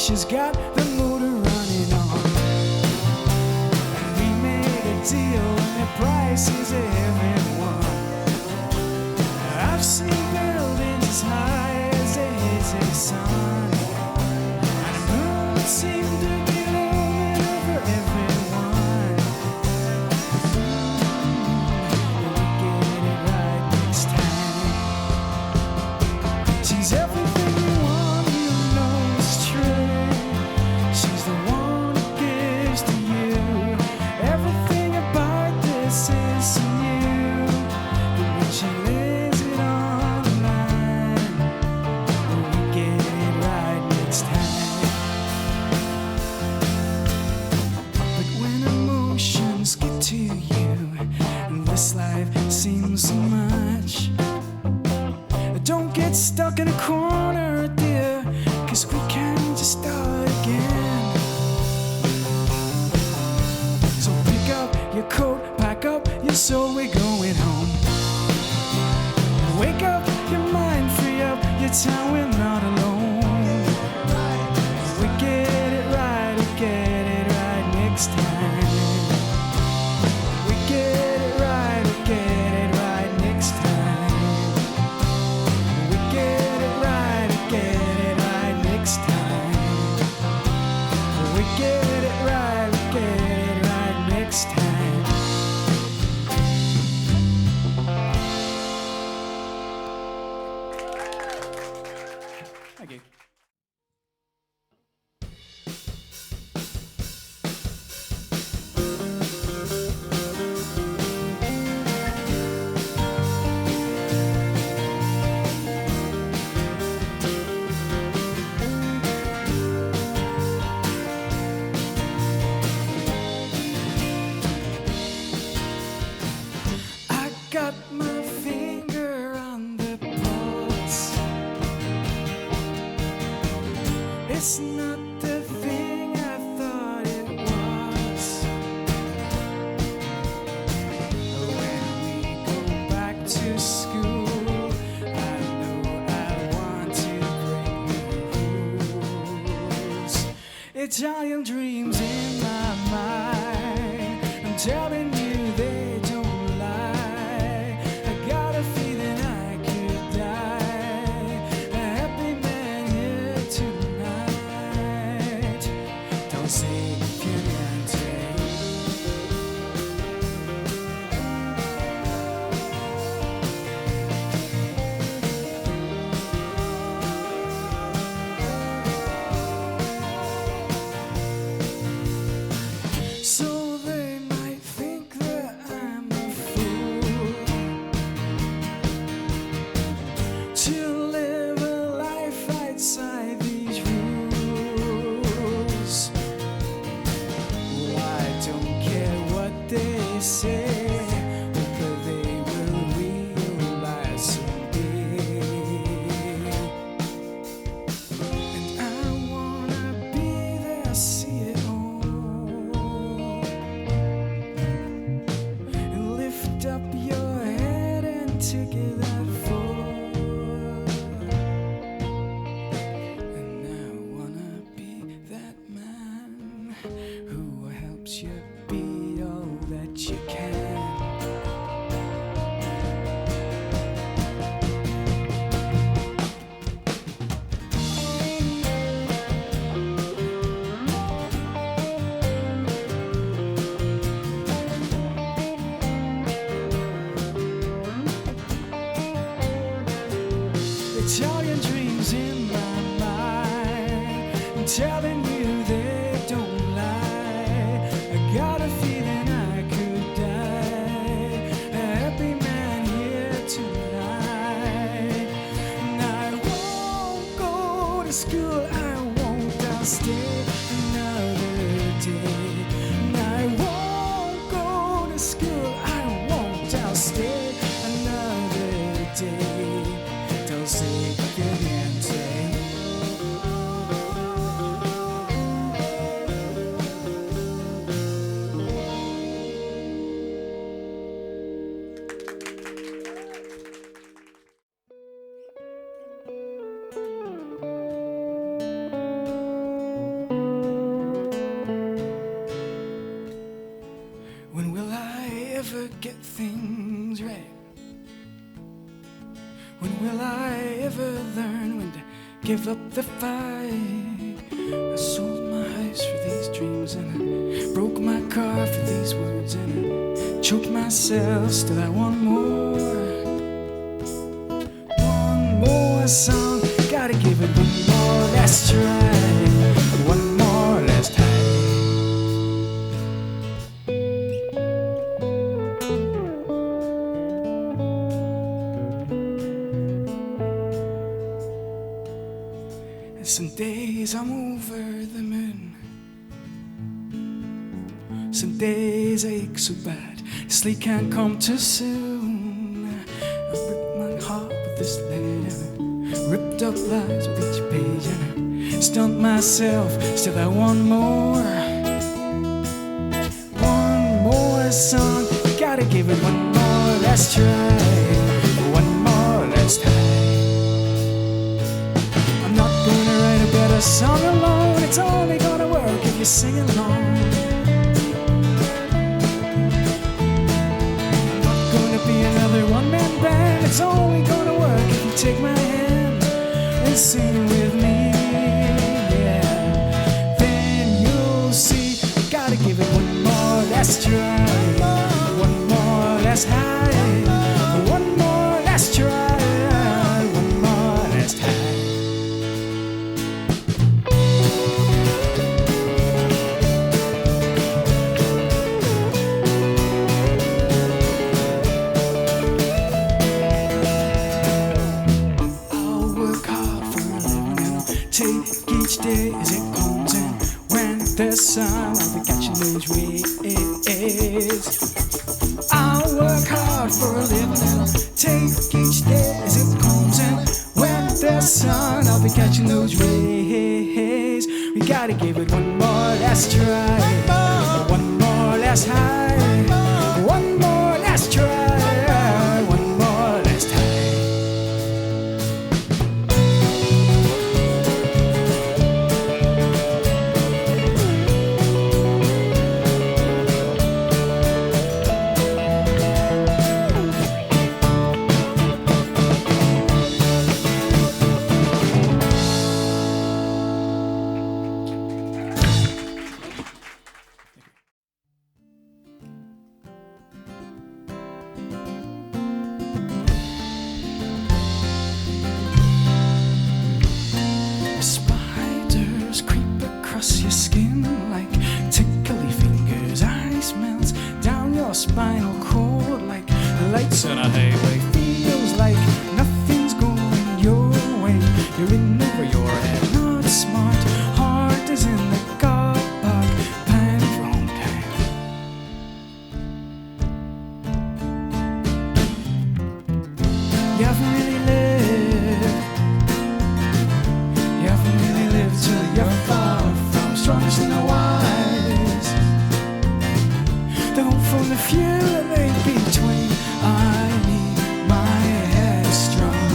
she's got the motor running on. And we made a deal and the price is everyone. I've seen buildings as high as the hazy sun, and the moon seemed to be looming over everyone. We get it right next time. She's everything you want, you know it's true. She's the one who gives to you. Everything about this is new. But when she lays it on the line, we get it right next time. But when emotions get to you, and this life seems so much, don't get stuck in a corner, dear, 'cause we can just start again. So pick up your coat, pack up your soul, we're going home. Wake up your mind, free up your time, we're not alone. We get it right next time. We get it right next time. We get it right next time. We get it right next time. Thank you. I got my finger on the pulse. It's not the thing I thought it was. When we go back to school, I know I want to break the rules. Italian dreams in my mind, I'm telling you they don't lie. I got a feeling I could die a happy man here tonight. Don't say que niente. So they might think that I'm a fool to live a life outside these rules. Well, I don't care what they say, hope that they will realize someday. And I wanna be there, see it all, and lift up your head and take it that far. And I wanna be that man who helps you be all that you can. Italian dreams in my mind, I'm telling you they don't lie. I got a feeling I could die a happy man here tonight. And I won't go to school, I won't, I'll stay another day. And I won't go to school, I won't, I'll stay another day. Don't say When will I ever learn when to give up the fight? I sold my house for these dreams, and I broke my car for these words, and I choked myself, still I want more. One more song, gotta give it one more last try, one more last time. Some days I'm over the moon, some days I ache so bad, sleep can't come too soon. I ripped my heart with this letter, ripped up lies with each page, and I stunned myself, still I want more. One more song, gotta give it one more last try, one more last time. I'm not gonna write a better song alone, it's only gonna work if you sing along. I'm not gonna be another one-man band, it's only gonna work if you take my hand and sing with me, yeah. Then you'll see, gotta give it one more last try, one more last high, one more last try, one more last high. Take each day as it comes, and when the sun I'll be catching those rays. I'll work hard for a living, and I'll take each day as it comes, and when the sun I'll be catching those rays. We gotta give it one more last try, one more last high, one more last try, one more last high. Spiders creep across your skin like tickly fingers. Ice melts down your spinal cord like lights on a highway. Feels like nothing's going your way. You're in over your head, not smart. Heart is in the car park, pining for home time. You haven't really lived. You haven't really lived till you're far from strongest and the wise. The hope from the few that lay between. I need my head strong.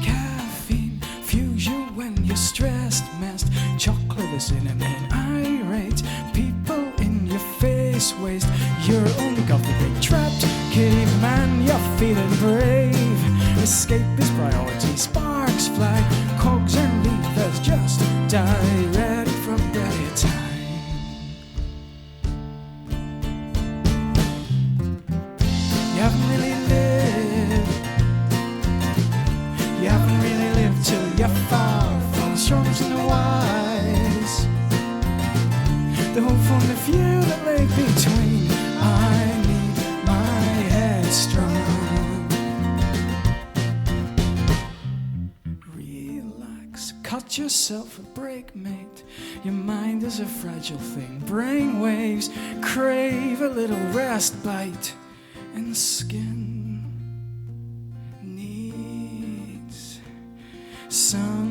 Caffeine fuels you when you're stressed, messed. Chocolate is cinnamon, irate. People in your face waste. You're only got the big trapped caveman. You're feeling brave. Escape is priority. Sparks fly. Cogs and levers just die, ready for better time. You haven't really lived. You haven't really lived till you're far from the strongest and the wise. The hope from the few that lay between. I need my head strong. Relax, cut yourself a break, mate. Your mind is a fragile thing. Brain waves crave a little respite, and the skin needs sunlight.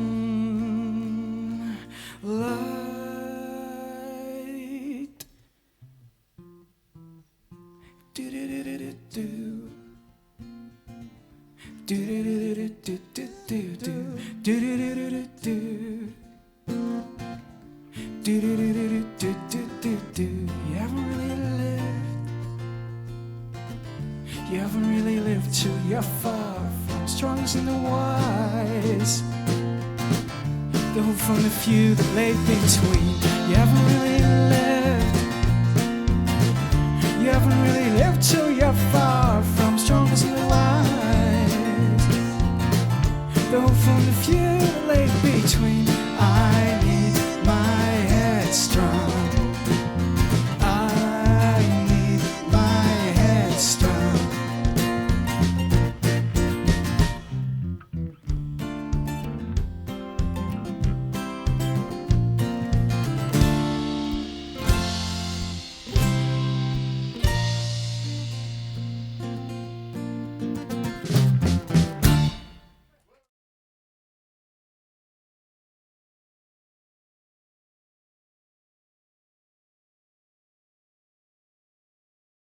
Do do do do do do do do do. You haven't really lived till you're far from strongest and the wise. Though from the few that lay between, you haven't really lived. You haven't really lived till you're far from strongest and the wise. Though from the few that lay between.